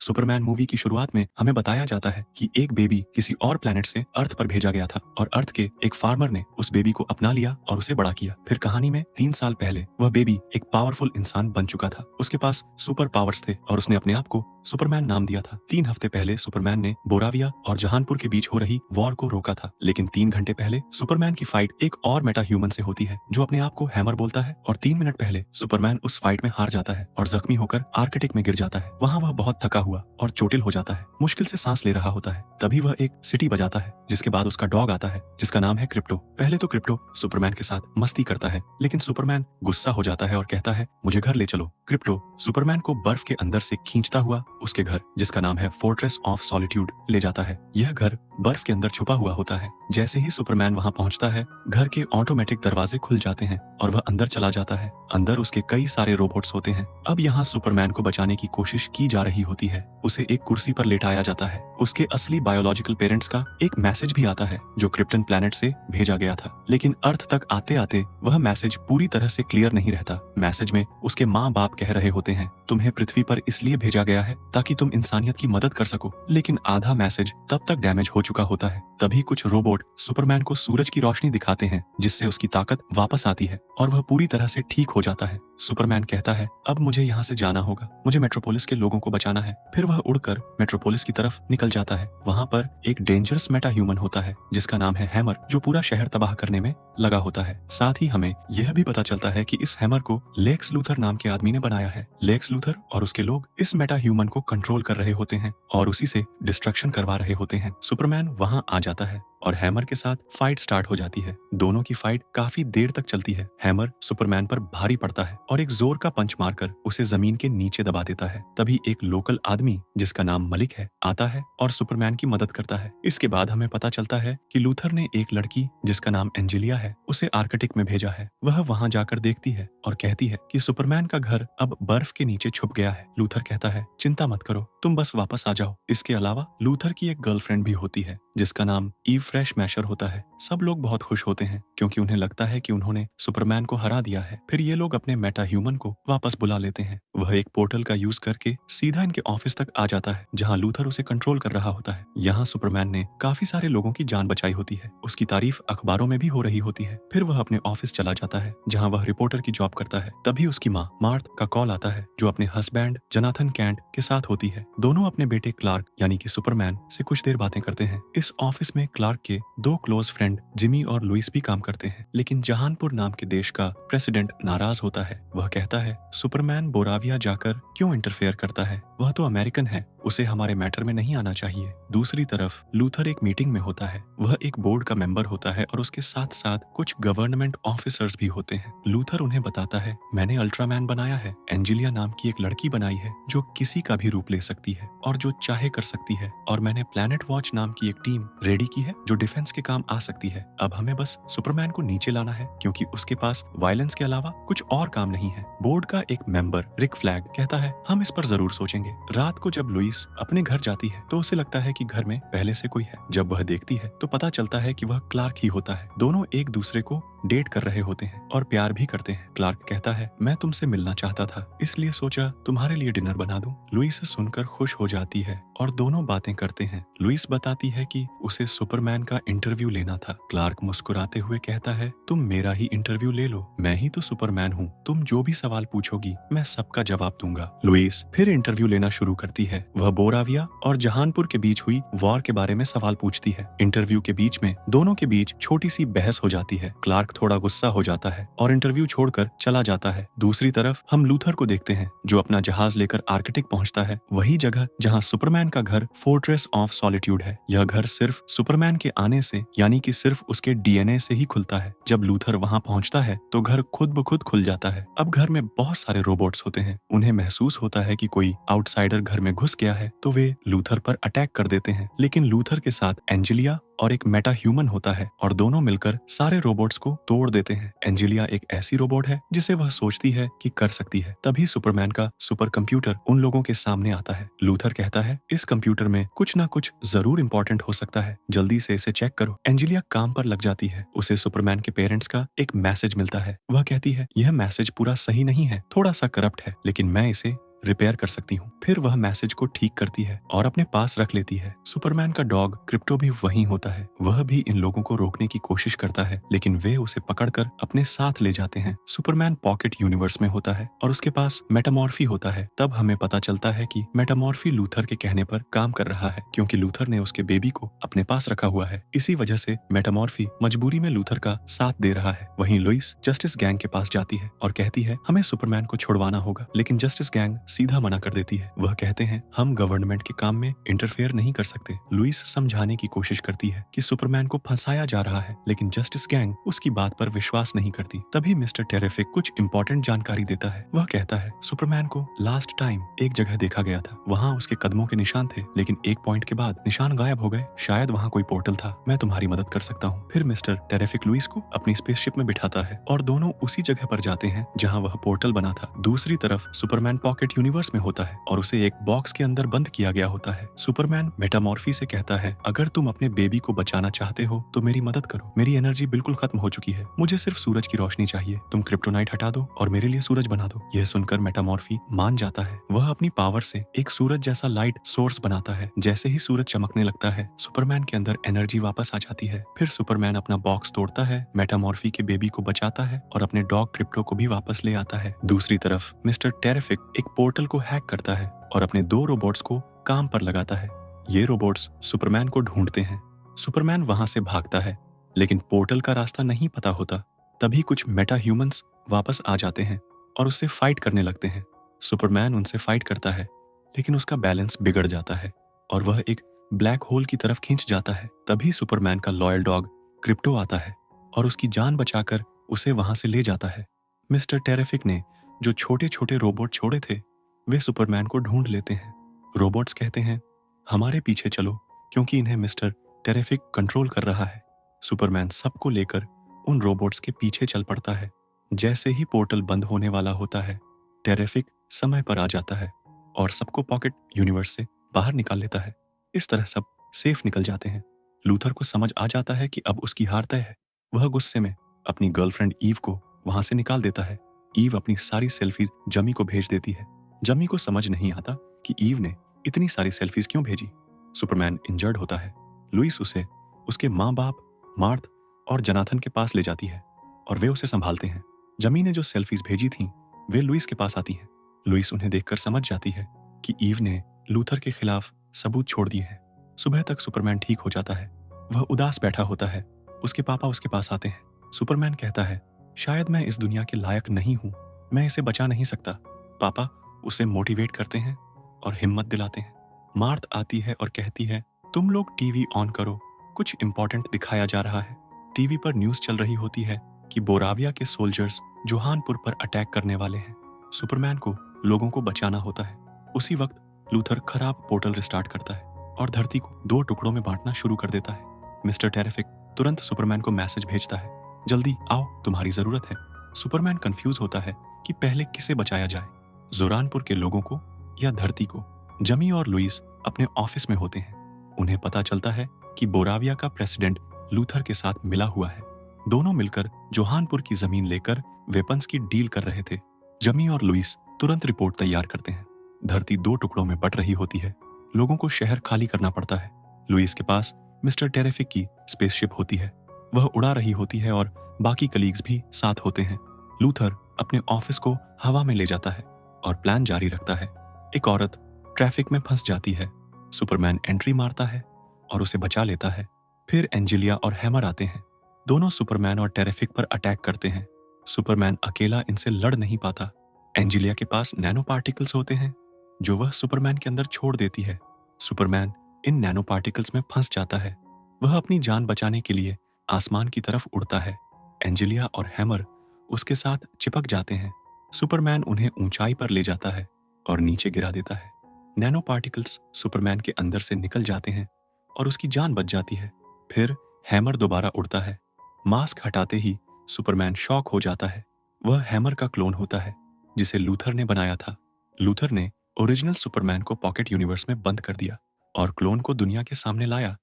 Superman movie की शुरुआत में हमें बताया जाता है कि एक बेबी किसी और प्लेनेट से अर्थ पर भेजा गया था और अर्थ के एक फार्मर ने उस बेबी को अपना लिया और उसे बड़ा किया। फिर कहानी में 3 साल पहले वह बेबी एक पावरफुल इंसान बन चुका था। उसके पास सुपर पावर्स थे और उसने अपने आप को सुपरमैन नाम दिया था। 3 हफ्ते पहले सुपरमैन ने बोराविया और जहानपुर के बीच हो रही वॉर को रोका था, लेकिन 3 घंटे पहले सुपरमैन की फाइट एक और मेटा ह्यूमन से होती है जो अपने आप को हैमर बोलता है, और 3 मिनट पहले सुपरमैन उस फाइट में हार जाता है और जख्मी होकर आर्कटिक में गिर जाता है। वहाँ वह बहुत थका हुआ और चोटिल हो जाता है, मुश्किल से सांस ले रहा होता है। तभी वह एक सिटी बजाता है, जिसके बाद उसका डॉग आता है जिसका नाम है क्रिप्टो। पहले तो क्रिप्टो सुपरमैन के साथ मस्ती करता है, लेकिन सुपरमैन गुस्सा हो जाता है और कहता है, मुझे घर ले चलो। क्रिप्टो सुपरमैन को बर्फ के अंदर से खींचता हुआ उसके घर, जिसका नाम है फोर्ट्रेस ऑफ सॉलिट्यूड, ले जाता है। यह घर बर्फ के अंदर छुपा हुआ होता है। जैसे ही सुपरमैन वहां पहुंचता है, घर के ऑटोमेटिक दरवाजे खुल जाते हैं और वह अंदर चला जाता है। अंदर उसके कई सारे रोबोट्स होते हैं। अब यहाँ सुपरमैन को बचाने की कोशिश की जा रही होती है। उसे एक कुर्सी पर लेटाया जाता है। उसके असली बायोलॉजिकल पेरेंट्स का एक मैसेज भी आता है जो क्रिप्टन प्लैनेट से भेजा गया था, लेकिन अर्थ तक आते आते वह मैसेज पूरी तरह से क्लियर नहीं रहता। मैसेज में उसके माँ बाप कह रहे होते हैं, तुम्हें पृथ्वी पर इसलिए भेजा गया है ताकि तुम इंसानियत की मदद कर सको, लेकिन आधा मैसेज तब तक डैमेज हो चुका होता है। तभी कुछ रोबोट सुपरमैन को सूरज की रोशनी दिखाते हैं, जिससे उसकी ताकत वापस आती है और वह पूरी तरह से ठीक हो जाता है। सुपरमैन कहता है, अब मुझे यहाँ से जाना होगा, मुझे मेट्रोपोलिस के लोगों को बचाना है। फिर वह उड़कर मेट्रोपोलिस की तरफ निकल जाता है। वहाँ पर एक डेंजरस मेटा ह्यूमन होता है जिसका नाम है हैमर, जो पूरा शहर तबाह करने में लगा होता है। साथ ही हमें यह भी पता चलता है कि इस हैमर को लेक्स लूथर नाम के आदमी ने बनाया है। लेक्स लूथर और उसके लोग इस मेटा ह्यूमन को कंट्रोल कर रहे होते हैं और उसी से डिस्ट्रक्शन करवा रहे होते हैं। सुपरमैन वहाँ आ जाता है और हैमर के साथ फाइट स्टार्ट हो जाती है। दोनों की फाइट काफी देर तक चलती है। हैमर सुपरमैन पर भारी पड़ता है और एक जोर का पंच मारकर उसे जमीन के नीचे दबा देता है। तभी एक लोकल आदमी जिसका नाम मलिक है आता है और सुपरमैन की मदद करता है। इसके बाद हमें पता चलता है कि लूथर ने एक लड़की जिसका नाम एंजेलिया है उसे आर्कटिक में भेजा है। वह वहाँ जाकर देखती है और कहती है कि सुपरमैन का घर अब बर्फ के नीचे छुप गया है। लूथर कहता है, चिंता मत करो, तुम बस वापस आ जाओ। इसके अलावा लूथर की एक गर्लफ्रेंड भी होती है जिसका नाम ईव फ्रेश मैशर होता है। सब लोग बहुत खुश होते हैं क्योंकि उन्हें लगता है कि उन्होंने सुपरमैन को हरा दिया है। फिर ये लोग अपने मेटा ह्यूमन को वापस बुला लेते हैं। वह एक पोर्टल का यूज करके सीधा इनके ऑफिस तक आ जाता है जहां लूथर उसे कंट्रोल कर रहा होता है। यहाँ सुपरमैन ने काफी सारे लोगों की जान बचाई होती है। उसकी तारीफ अखबारों में भी हो रही होती है। फिर वह अपने ऑफिस चला जाता है जहाँ वह रिपोर्टर की जॉब करता है। तभी उसकी माँ मार्थ का कॉल आता है जो अपने हस्बैंड जोनाथन कैंट के साथ होती है। दोनों अपने बेटे क्लार्क यानी कि सुपरमैन से कुछ देर बातें करते हैं। इस ऑफिस में क्लार्क के 2 क्लोज फ्रेंड जिमी और लुइस भी काम करते हैं, लेकिन जहानपुर नाम के देश का प्रेसिडेंट नाराज होता है। वह कहता है, सुपरमैन बोराविया जाकर क्यों इंटरफेयर करता है, वह तो अमेरिकन है, उसे हमारे मैटर में नहीं आना चाहिए। दूसरी तरफ लूथर एक मीटिंग में होता है। वह एक बोर्ड का मेंबर होता है और उसके साथ साथ कुछ गवर्नमेंट ऑफिसर्स भी होते हैं। लूथर उन्हें बताता है, मैंने अल्ट्रामैन बनाया है, एंजेलिया नाम की एक लड़की बनाई है जो किसी का भी रूप ले सकती है और जो चाहे कर सकती है, और मैंने प्लैनेट वॉच नाम की एक टीम रेडी की है जो डिफेंस के काम आ सकती है। अब हमें बस सुपरमैन को नीचे लाना है क्योंकि उसके पास वायलेंस के अलावा कुछ और काम नहीं है। बोर्ड का एक मेंबर रिक फ्लैग कहता है, हम इस पर जरूर सोचेंगे। रात को जब लुइस अपने घर जाती है तो उसे लगता है कि घर में पहले से कोई है। जब वह देखती है तो पता चलता है कि वह क्लार्क ही होता है। दोनों एक दूसरे को डेट कर रहे होते हैं और प्यार भी करते हैं। क्लार्क कहता है, मैं तुमसे मिलना चाहता था, इसलिए सोचा तुम्हारे लिए डिनर बना दूं। लुइस सुनकर खुश हो जाती है और दोनों बातें करते हैं। लुइस बताती है कि उसे सुपरमैन का इंटरव्यू लेना था। क्लार्क मुस्कुराते हुए कहता है, तुम मेरा ही इंटरव्यू ले लो, मैं ही तो सुपरमैन हूँ, तुम जो भी सवाल पूछोगी मैं सबका जवाब दूंगा। लुइस फिर इंटरव्यू लेना शुरू करती है। वह बोराविया और जहानपुर के बीच हुई वॉर के बारे में सवाल पूछती है। इंटरव्यू के बीच में दोनों के बीच छोटी सी बहस हो जाती है। क्लार्क थोड़ा गुस्सा हो जाता है और इंटरव्यू छोड़कर चला जाता है। दूसरी तरफ हम लूथर को देखते हैं जो अपना जहाज लेकर आर्कटिक पहुंचता है, वही जगह जहां सुपरमैन का घर फोर्ट्रेस ऑफ सॉलिट्यूड है। यह घर सिर्फ सुपरमैन के आने से यानी कि सिर्फ उसके डीएनए से ही खुलता है। जब लूथर वहां पहुंचता है तो घर खुद ब खुद खुल जाता है। अब घर में बहुत सारे रोबोट्स होते हैं। उन्हें महसूस होता है कि कोई आउटसाइडर घर में घुस गया है तो वे लूथर पर अटैक कर देते हैं, लेकिन लूथर के साथ एंजेलिया और एक मेटा ह्यूमन होता है और दोनों मिलकर सारे रोबोट्स को तोड़ देते हैं। एंजेलिया एक ऐसी रोबोट है जिसे वह सोचती है कि कर सकती है। तभी सुपरमैन का सुपर कंप्यूटर उन लोगों के सामने आता है। लूथर कहता है, इस कंप्यूटर में कुछ ना कुछ जरूर इंपॉर्टेंट हो सकता है, जल्दी से इसे चेक करो। एंजेलिया काम पर लग जाती है। उसे सुपरमैन के पेरेंट्स का एक मैसेज मिलता है। वह कहती है, यह मैसेज पूरा सही नहीं है, थोड़ा सा करप्ट है, लेकिन मैं इसे रिपेयर कर सकती हूँ। फिर वह मैसेज को ठीक करती है और अपने पास रख लेती है। सुपरमैन का डॉग क्रिप्टो भी वहीं होता है। वह भी इन लोगों को रोकने की कोशिश करता है, लेकिन वे उसे पकड़कर अपने साथ ले जाते हैं। सुपरमैन पॉकेट यूनिवर्स में होता है और उसके पास मेटामॉर्फी होता है। तब हमें पता चलता है कि मेटामॉर्फी लूथर के कहने पर काम कर रहा है, क्योंकि लूथर ने उसके बेबी को अपने पास रखा हुआ है। इसी वजह से मेटामॉर्फी मजबूरी में लूथर का साथ दे रहा है। वहीं लुइस जस्टिस गैंग के पास जाती है और कहती है हमें सुपरमैन को छुड़वाना होगा, लेकिन जस्टिस गैंग सीधा मना कर देती है। वह कहते हैं हम गवर्नमेंट के काम में इंटरफेयर नहीं कर सकते। लुइस समझाने की कोशिश करती है कि सुपरमैन को फंसाया जा रहा है, लेकिन जस्टिस गैंग उसकी बात पर विश्वास नहीं करती। तभी मिस्टर टेरिफिक कुछ इंपॉर्टेंट जानकारी देता है। वह कहता है सुपरमैन को लास्ट टाइम एक जगह देखा गया था, वहाँ उसके कदमों के निशान थे, लेकिन एक पॉइंट के बाद निशान गायब हो गए। शायद वहाँ कोई पोर्टल था, मैं तुम्हारी मदद कर सकता हूँ। फिर मिस्टर टेरिफिक लुइस को अपनी स्पेसशिप में बिठाता है और दोनों उसी जगह पर जाते हैं जहाँ वह पोर्टल बना था। दूसरी तरफ सुपरमैन पॉकेट यूनिवर्स में होता है और उसे एक बॉक्स के अंदर बंद किया गया होता है। सुपरमैन मेटामॉर्फी से कहता है अगर तुम अपने बेबी को बचाना चाहते हो तो मेरी मदद करो, मेरी एनर्जी बिल्कुल खत्म हो चुकी है, मुझे सिर्फ सूरज की रोशनी चाहिए, तुम क्रिप्टोनाइट हटा दो और मेरे लिए सूरज बना दो। यह सुनकर मेटामॉर्फी मान जाता है। वह अपनी पावर से एक सूरज जैसा लाइट सोर्स बनाता है। जैसे ही सूरज चमकने लगता है सुपरमैन के अंदर एनर्जी वापस आ जाती है। फिर सुपरमैन अपना बॉक्स तोड़ता है, मेटामॉर्फी के बेबी को बचाता है और अपने डॉग क्रिप्टो को भी वापस ले आता है। दूसरी तरफ मिस्टर टेरिफिक एक पोर्टल को हैक करता है और अपने 2 रोबोट्स को काम पर लगाता है। ये रोबोट्स सुपरमैन को ढूंढते हैं। सुपरमैन वहां से भागता है, लेकिन पोर्टल का रास्ता नहीं पता होता। तभी कुछ मेटा ह्यूमंस वापस आ जाते हैं और उससे फाइट करने लगते हैं। सुपरमैन उनसे फाइट करता है, लेकिन उसका बैलेंस बिगड़ जाता है और वह एक ब्लैक होल की तरफ खींच जाता है। तभी सुपरमैन का लॉयल डॉग क्रिप्टो आता है और उसकी जान बचाकर उसे वहां से ले जाता है। मिस्टर टेरिफिक ने जो छोटे छोटे रोबोट छोड़े थे वे सुपरमैन को ढूंढ लेते हैं। रोबोट्स कहते हैं हमारे पीछे चलो, क्योंकि इन्हें मिस्टर टेरिफिक कंट्रोल कर रहा है। सुपरमैन सबको लेकर उन रोबोट्स के पीछे चल पड़ता है। जैसे ही पोर्टल बंद होने वाला होता है टेरिफिक समय पर आ जाता है और सबको पॉकेट यूनिवर्स से बाहर निकाल लेता है। इस तरह सब सेफ निकल जाते हैं। लूथर को समझ आ जाता है कि अब उसकी हार तय है। वह गुस्से में अपनी गर्लफ्रेंड ईव को वहां से निकाल देता है। ईव अपनी सारी सेल्फीज जमी को भेज देती है। जमी को समझ नहीं आता कि ईव ने इतनी सारी सेल्फीज क्यों भेजी। सुपरमैन इंजर्ड होता है। लुइस उसे उसके माँ बाप मार्थ और जनाथन के पास ले जाती है और वे उसे संभालते हैं। जमी ने जो सेल्फीज भेजी थीं, वे लुइस के पास आती हैं। लुइस उन्हें देखकर समझ जाती है कि ईव ने लूथर के खिलाफ सबूत छोड़ दिए हैं। सुबह तक सुपरमैन ठीक हो जाता है। वह उदास बैठा होता है। उसके पापा उसके पास आते हैं। सुपरमैन कहता है शायद मैं इस दुनिया के लायक नहीं हूँ, मैं इसे बचा नहीं सकता। पापा उसे मोटिवेट करते हैं और हिम्मत दिलाते हैं। मार्थ आती है और कहती है तुम लोग टीवी ऑन करो, कुछ इंपॉर्टेंट दिखाया जा रहा है। टीवी पर न्यूज चल रही होती है कि बोराविया के सोल्जर्स जोहानपुर पर अटैक करने वाले हैं। सुपरमैन को लोगों को बचाना होता है। उसी वक्त लूथर खराब पोर्टल रिस्टार्ट करता है और धरती को 2 टुकड़ों में बांटना शुरू कर देता है। मिस्टर टेरिफिक तुरंत सुपरमैन को मैसेज भेजता है जल्दी आओ, तुम्हारी जरूरत है। सुपरमैन कंफ्यूज होता है कि पहले किसे बचाया जाए, जोरानपुर के लोगों को या धरती को। जमी और लुइस अपने ऑफिस में होते हैं। उन्हें पता चलता है कि बोराविया का प्रेसिडेंट लूथर के साथ मिला हुआ है। दोनों मिलकर जोहानपुर की जमीन लेकर वेपन्स की डील कर रहे थे। जमी और लुइस तुरंत रिपोर्ट तैयार करते हैं। धरती 2 टुकड़ों में बट रही होती है। लोगों को शहर खाली करना पड़ता है। लुइस के पास मिस्टर टेरिफिक की स्पेसशिप होती है। वह उड़ा रही होती है और बाकी कलीग्स भी साथ होते हैं। लूथर अपने ऑफिस को हवा में ले जाता है और प्लान जारी रखता है। एक औरत ट्रैफिक में फंस जाती है। सुपरमैन एंट्री मारता है और उसे बचा लेता है। फिर एंजेलिया और हैमर आते हैं। दोनों सुपरमैन और टेरिफिक पर अटैक करते हैं। सुपरमैन अकेला इनसे लड़ नहीं पाता। एंजेलिया के पास नैनो पार्टिकल्स होते हैं जो वह सुपरमैन के अंदर छोड़ देती है। सुपरमैन इन नैनो पार्टिकल्स में फंस जाता है। वह अपनी जान बचाने के लिए आसमान की तरफ उड़ता है। एंजेलिया और हैमर उसके साथ चिपक जाते हैं। सुपरमैन उन्हें ऊंचाई पर ले जाता है और नीचे गिरा देता है। नैनो पार्टिकल्स सुपरमैन के अंदर से निकल जाते हैं और उसकी जान बच जाती है। फिर हैमर दोबारा उड़ता है। मास्क हटाते ही सुपरमैन शॉक हो जाता है। वह हैमर का क्लोन होता है जिसे लूथर ने बनाया था। लूथर ने ओरिजिनल सुपरमैन को पॉकेट यूनिवर्स में बंद कर दिया और क्लोन को दुनिया के सामने लाया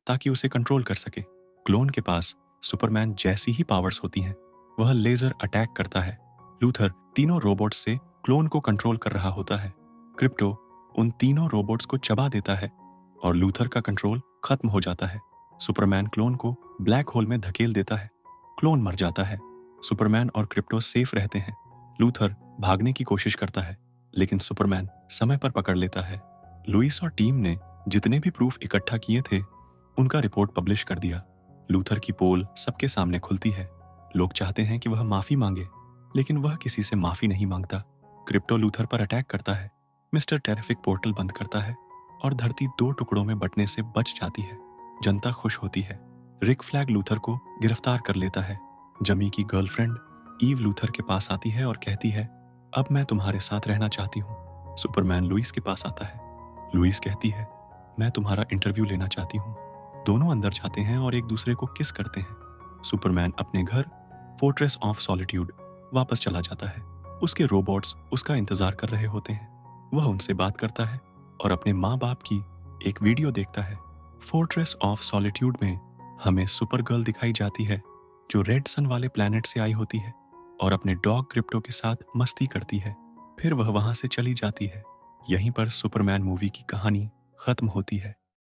ताकि उसे कंट्रोल कर सके। क्लोन के पास सुपरमैन जैसी ही पावर्स होती हैं। वह लेजर अटैक करता है। लूथर तीनों रोबोट से क्लोन को कंट्रोल कर रहा होता है। क्रिप्टो उन तीनों रोबोट्स को चबा देता है और लूथर का कंट्रोल खत्म हो जाता है। सुपरमैन क्लोन को ब्लैक होल में धकेल देता है। क्लोन मर जाता है। सुपरमैन और क्रिप्टो सेफ रहते हैं। लूथर भागने की कोशिश करता है, लेकिन सुपरमैन समय पर पकड़ लेता है। लुइस और टीम ने जितने भी प्रूफ इकट्ठा किए थे, उनका रिपोर्ट पब्लिश कर दिया। लूथर की पोल सबके सामने खुलती है। लोग चाहते हैं कि वह माफी मांगे, लेकिन वह किसी से माफी नहीं मांगता। क्रिप्टो लूथर पर अटैक करता है। मिस्टर टेरिफिक पोर्टल बंद करता है और धरती दो टुकड़ों में बंटने से बच जाती है। जनता खुश होती है। रिक फ्लैग लूथर को गिरफ्तार कर लेता है। जमी की गर्लफ्रेंड ईव लूथर के पास आती है और कहती है, अब मैं तुम्हारे साथ रहना चाहती हूँ। सुपरमैन लुइस के पास आता है। लुइस कहती है, मैं तुम्हारा इंटरव्यू लेना चाहती हूँ। दोनों अंदर जाते हैं और एक दूसरे को किस करते हैं। सुपरमैन अपने घर फोर्ट्रेस ऑफ सॉलिट्यूड वापस चला जाता है। उसके रोबोट्स उसका इंतजार कर रहे होते हैं। वह उनसे बात करता है और अपने माँ बाप की एक वीडियो देखता है। फोर्ट्रेस ऑफ सॉलिट्यूड में हमें सुपर गर्ल दिखाई जाती है, जो रेड सन वाले प्लैनेट से आई होती है और अपने डॉग क्रिप्टो के साथ मस्ती करती है। फिर वह वहां से चली जाती है। यहीं पर सुपरमैन मूवी की कहानी खत्म होती है।